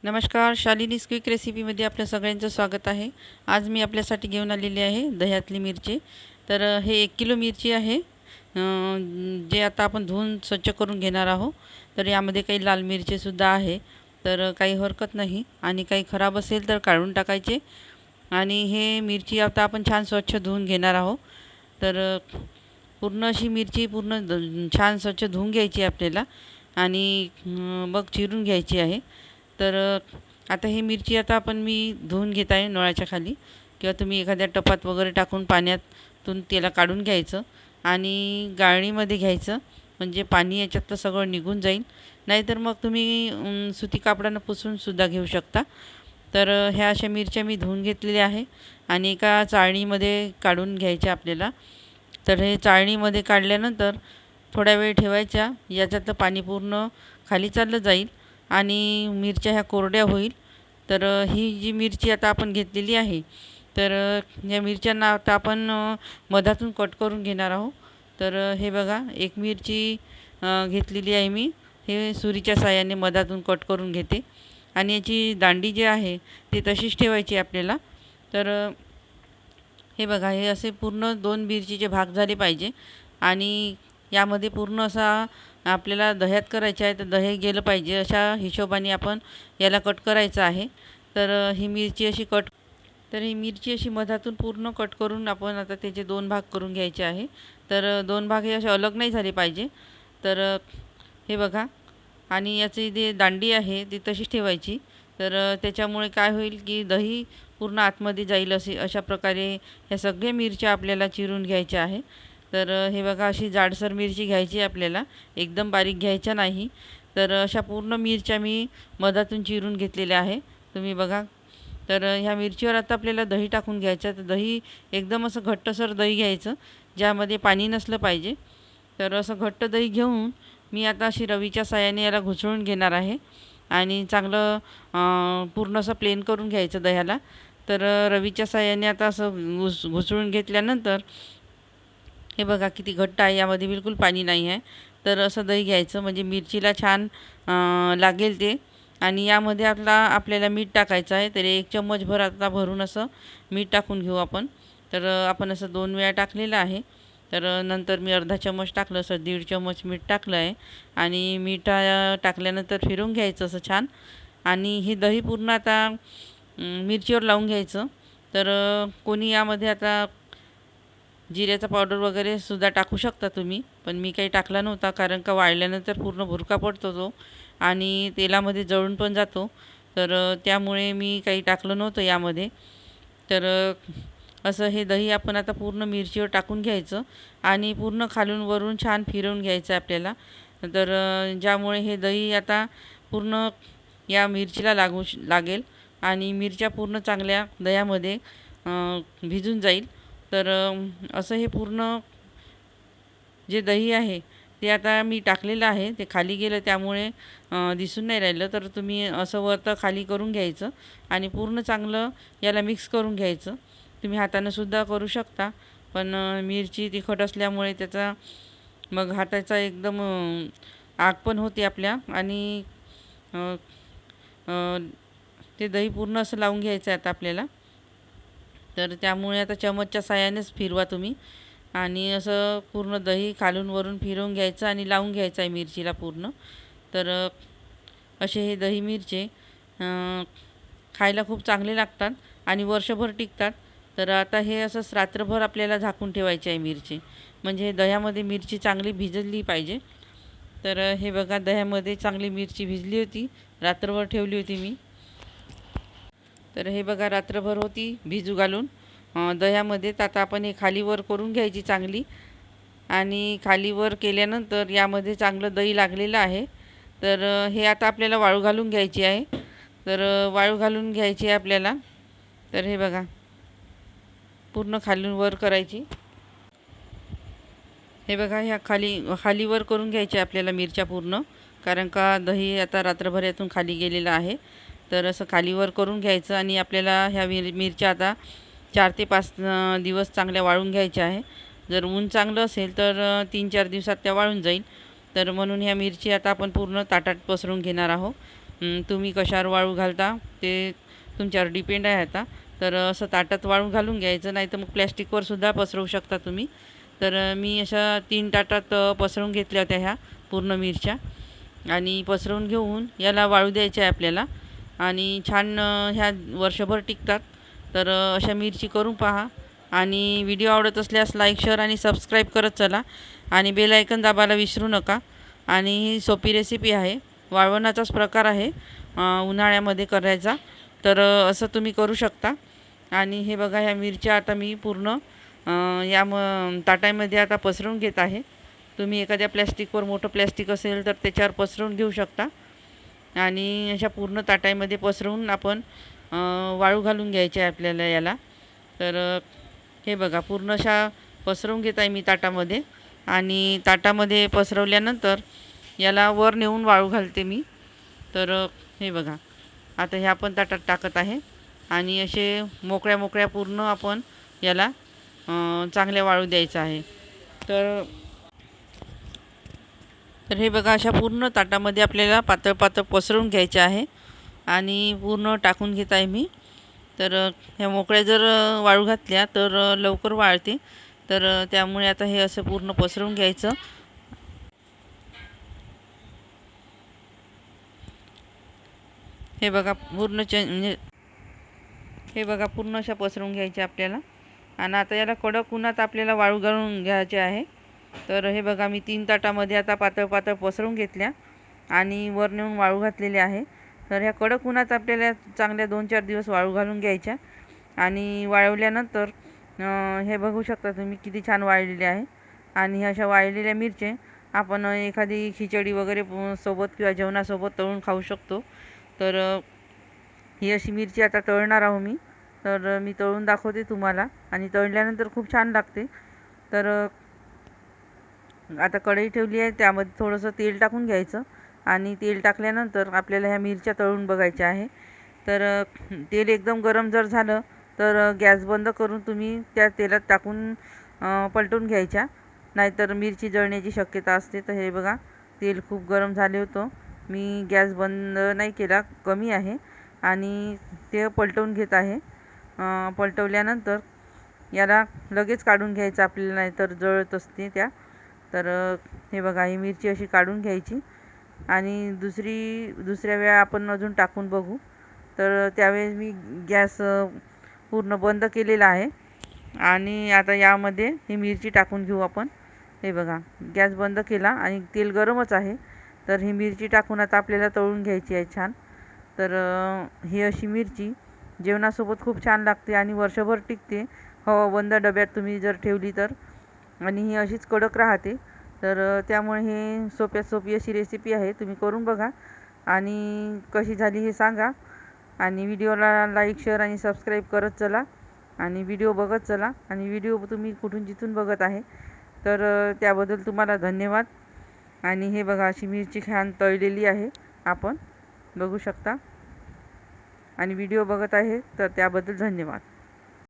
नमस्कार, शालिनीज क्विक रेसिपीमध्ये आपल्या सगळ्यांचं स्वागत आहे। आज मी आपल्यासाठी घेऊन आलेली आहे दह्यातली मिरची। तर हे 1 किलो मिरची आहे, जे आता आपण धुवून स्वच्छ करून घेणार आहोत। तर यामध्ये काही लाल मिरचीसुद्धा आहे, तर काही हरकत नाही आणि काही खराब असेल तर काढून टाकायचे। आणि हे मिरची आता आपण छान स्वच्छ धुवून घेणार आहोत। तर पूर्ण अशी मिरची छान स्वच्छ धुवून घ्यायची आपल्याला आणि मग चिरून घ्यायची आहे। तर आता ही मिरची मी धुवून घेत आहे नळाच्या खाली, किंवा तुम्ही एखाद्या टपात वगैरे टाकून पाण्यातून त्याला काढून घ्यायचं आणि गाळणीमध्ये घ्यायचं, म्हणजे पाणी याच्यातलं सगळं निघून जाईल। नाहीतर मग तुम्ही सुती कापडानं पुसूनसुद्धा घेऊ शकता। तर ह्या अशा मिरच्या मी धुवून घेतलेल्या आहे आणि एका चाळणीमध्ये काढून घ्यायच्या आपल्याला। तर हे चाळणीमध्ये काढल्यानंतर थोडा वेळ ठेवायच्या, याच्यातलं पाणी पूर्ण खाली चाललं जाईल आणि मिरच्या ह्या कोरड्या होईल। तर ही जी मिरची आता आपण घेतलेली आहे, तर या मिरच्यांना आता आपण मधातून कट करून घेणार आहोत। तर हे बघा, एक मिरची घेतलेली आहे मी, हे सुरीच्या साहाय्याने मधातून कट करून घेते आणि याची दांडी जी आहे ती तशीच ठेवायची आपल्याला। तर हे बघा, हे असे पूर्ण 2 मिरचीचे भाग झाले पाहिजे आणि यामध्ये पूर्ण असा आपल्याला दह्यात करायचं आहे, तर दही गेलं पाहिजे अशा हिशोबाने आपण याला कट करायचं आहे। तर ही मिरची अशी मधातून पूर्ण कट करून आपण आता त्याचे 2 भाग करून घ्यायचे आहे। तर 2 भाग हे असे अलग नाही झाले पाहिजे। तर हे बघा, आणि याची जी दांडी आहे ती तशीच ठेवायची। तर त्याच्यामुळे काय होईल की दही पूर्ण आतमध्ये जाईल, अशा प्रकारे ह्या सगळ्या मिरच्या आपल्याला चिरून घ्यायच्या आहे। तर हे बघा, अशी जाडसर मिरची घ्यायची आपल्याला, एकदम बारीक घ्यायच्या नाही। तर अशा पूर्ण मिरच्या मी मधातून चिरून घेतलेल्या आहे, तुम्ही बघा। तर ह्या मिरचीवर आता आपल्याला दही टाकून घ्यायचं। तर दही एकदम असं घट्टसर दही घ्यायचं, ज्यामध्ये पाणी नसलं पाहिजे। तर असं घट्ट दही घेऊन मी आता अशी रवीच्या साहाय्याने याला घुसळून घेणार आहे आणि चांगलं पूर्ण असं प्लेन करून घ्यायचं दह्याला। तर रवीच्या साहाय्याने आता असं घुसळून घेतल्यानंतर हे बघा किती घट्ट आहे, यामध्ये बिलकुल पाणी नाही आहे। तर असं दही घ्यायचं, म्हणजे मिरचीला छान लागेल ते। आणि यामध्ये आपल्याला मीठ टाकायचं आहे। तर 1 चम्मचभर आता भरून असं मीठ टाकून घेऊ आपण। तर आपण असं 2 वेळा टाकलेलं आहे। तर नंतर मी अर्धा चम्मच टाकलं, असं 1.5 चम्मच मीठ टाकलं आहे आणि मीठ टाकल्यानंतर फिरवून घ्यायचं असं छान। आणि हे दही पूर्ण आता मिरचीवर लावून घ्यायचं। तर कोणी यामध्ये आता जिऱ्याचा पावडर वगैरे सुद्धा टाकू शकता तुम्ही, पण मी काही टाकला नव्हता, कारण का वाळल्यानंतर पूर्ण भुरका पडतो तो आणि तेलामध्ये जळून पण जातो। तर त्यामुळे मी काही टाकलं नव्हतं यामध्ये। तर असं हे दही आपण आता पूर्ण मिरचीवर टाकून घ्यायचं आणि पूर्ण खालून वरून छान फिरवून घ्यायचं आपल्याला। तर ज्यामुळे हे दही आता पूर्ण या मिरचीला लागेल आणि मिरच्या पूर्ण चांगल्या दह्यामध्ये भिजून जाईल। तर असं हे पूर्ण जे दही आहे ते आता मी टाकलेलं आहे, ते खाली गेलं त्यामुळे दिसून नाही राहिलं। तर तुम्ही असं वरतं खाली करून घ्यायचं आणि पूर्ण चांगलं याला मिक्स करून घ्यायचं। तुम्ही हातानं सुद्धा करू शकता, पण मिरची तिखट असल्यामुळे त्याचा मग हाताचा एकदम आग पण होते आपल्या। आणि अ, अ, ते दही पूर्ण असं लावून घ्यायचं आहे आता आपल्याला। तर त्यामुळे आता चमचच्या साहाय्यानेच फिरवा तुम्ही आणि असं पूर्ण दही खालून वरून फिरवून घ्यायचं आणि लावून घ्यायचं आहे मिरचीला पूर्ण। तर असे हे दही मिरचे खायला खूप चांगले लागतात आणि वर्षभर टिकतात। तर आता हे असं रात्रभर आपल्याला झाकून ठेवायचे आहे मिरची, म्हणजे दह्यामध्ये मिरची चांगली भिजली पाहिजे। तर हे बघा, दह्यामध्ये चांगली मिरची भिजली होती, रात्रभर ठेवली होती मी। तर हे बघा, रात्रभर होती भिजू घालून दह्यामध्ये। तर आता आपण हे खालीवर करून घ्यायची चांगली, आणि खालीवर केल्यानंतर यामध्ये चांगलं दही लागलेलं आहे। तर हे आता आपल्याला वाळू घालून घ्यायची आहे। तर वाळू घालून घ्यायची आहे आपल्याला। तर हे बघा, पूर्ण खालून वर करायची। हे बघा, ह्या खालीवर करून घ्यायच्या आपल्याला मिरच्या पूर्ण, कारण का दही आता रात्रभर यातून खाली गेलेलं आहे। तर असं खालीवर करून घ्यायचं आणि आपल्याला ह्या मिरच्या आता 4 ते 5 दिवस चांगल्या वाळून घ्यायच्या आहे। जर ऊन चांगलं असेल तर 3-4 दिवसात त्या वाळून जाईल। तर म्हणून ह्या मिरची आता आपण पूर्ण ताटात पसरून घेणार आहोत। तुम्ही कशावर वाळू घालता ते तुमच्यावर डिपेंड आहे आता. तर असं ताटात वाळू घालून घ्यायचं, नाही तर मग प्लॅस्टिकवर सुद्धा पसरवू शकता तुम्ही. तर मी अशा 3 ताटात पसरवून घेतल्या होत्या ह्या पूर्ण मिरच्या, आणि पसरवून घेऊन याला वाळू द्यायच्या आहे आपल्याला. आणि छान ह्या वर्षभर टिकतात. तर अशा मिरची करून पहा, आणि व्हिडिओ आवडत असल्यास लाईक, शेअर आणि सबस्क्राईब करत चला, आणि बेल आयकन दाबायला विसरू नका. आणि ही सोपी रेसिपी आहे, वाळवणाचाच प्रकार आहे उन्हाळ्यामध्ये करायचा. तर असं तुम्ही करू शकता. आणि हे बघा, ह्या मिरच्या आता मी पूर्ण या ताटामध्ये आता पसरवून घेत आहे. तुम्ही एखाद्या प्लॅस्टिकवर, मोठं प्लॅस्टिक असेल तर त्याच्यावर पसरवून घेऊ शकता. आणि अशा पूर्ण ताटामध्ये पसरवून आपण वाळू घालून घ्यायचे आहे आपल्याला याला. तर हे बघा, पूर्ण अशा पसरवून घेत आहे मी ताटामध्ये. आणि ताटामध्ये पसरवल्यानंतर याला वर नेऊन वाळू घालते मी. तर हे बघा, आता हे आपण ताटात टाकत आहे, आणि असे मोकळ्या मोकळ्या पूर्ण आपण याला चांगल्या वाळू द्यायचं आहे. तर तर हे बघा, अशा पूर्ण ताटामध्ये आपल्याला पातळ पातळ पसरवून घ्यायचे आहे, आणि पूर्ण टाकून घेत आहे मी. तर ह्या मोकळ्या जर वाळू घातल्या तर लवकर वाळते. तर त्यामुळे आता हे असं पूर्ण पसरवून घ्यायचं. हे बघा पूर्ण म्हणजे हे बघा, पूर्ण अशा पसरवून घ्यायच्या आपल्याला. आणि आता याला कडक उन्हात आपल्याला वाळू घालून घ्यायचे आहे. तर हे बघा, मी 3 ताटामध्ये आता पातळ पातळ पसरवून घेतल्या, आणि वर नेऊन वाळू घातलेले आहे. तर ह्या कडक उन्हात आपल्याला चांगल्या 2-4 दिवस वाळू घालून घ्यायच्या. आणि वाळवल्यानंतर हे बघू शकता तुम्ही किती छान वाळलेले आहे. आणि अशा वाळलेल्या मिरचे आपण एखादी खिचडी वगैरे सोबत किंवा जेवणासोबत तळून खाऊ शकतो. तर ही अशी मिरची आता तळणार आहो मी. तर मी तळून दाखवते तुम्हाला, आणि तळल्यानंतर खूप छान लागते. तर आता कढई ठेवली आहे, त्यामध्ये थोडंसं तेल टाकून घ्यायचं. आणि तेल टाकल्यानंतर आपल्याला ह्या मिरच्या तळून बघायच्या आहे. तर तेल एकदम गरम जर झालं तर गॅस बंद करून तुम्ही त्या तेलात टाकून पलटून घ्यायच्या, नाहीतर मिरची जळण्याची शक्यता असते. तर हे बघा, तेल खूप गरम झाले होतं, मी गॅस बंद नाही केला, कमी आहे, आणि ते पलटवून घेत आहे. पलटवल्यानंतर याला लगेच काढून घ्यायचं आपल्याला, नाहीतर जळत असते त्या. तर हे बघा, ही मिरची अशी काढून घ्यायची, आणि दुसऱ्या वेळा आपण अजून टाकून बघू. तर त्यावेळेस मी गॅस पूर्ण बंद केलेला आहे, आणि आता यामध्ये ही मिरची टाकून घेऊ आपण. हे बघा, गॅस बंद केला आणि तेल गरमच आहे. तर ही मिरची टाकून आता आपल्याला तळून घ्यायची आहे छान. तर ही अशी मिरची जेवणासोबत खूप छान लागते, आणि वर्षभर टिकते हवाबंद डब्यात तुम्ही जर ठेवली तर. आणि ही अशीच कडक राहते. तर त्यामुळे हे सोप्यात सोपी अशी रेसिपी आहे, तुम्ही करून बघा, आणि कशी झाली हे सांगा. आणि व्हिडिओला लाईक, शेअर आणि सबस्क्राईब करत चला, आणि व्हिडिओ बघत चला. आणि व्हिडिओ तुम्ही कुठून जिथून बघत आहे तर त्याबद्दल तुम्हाला धन्यवाद. आणि हे बघा, अशी मिरची छान तळलेली आहे, आपण बघू शकता. आणि व्हिडिओ बघत आहे तर त्याबद्दल धन्यवाद.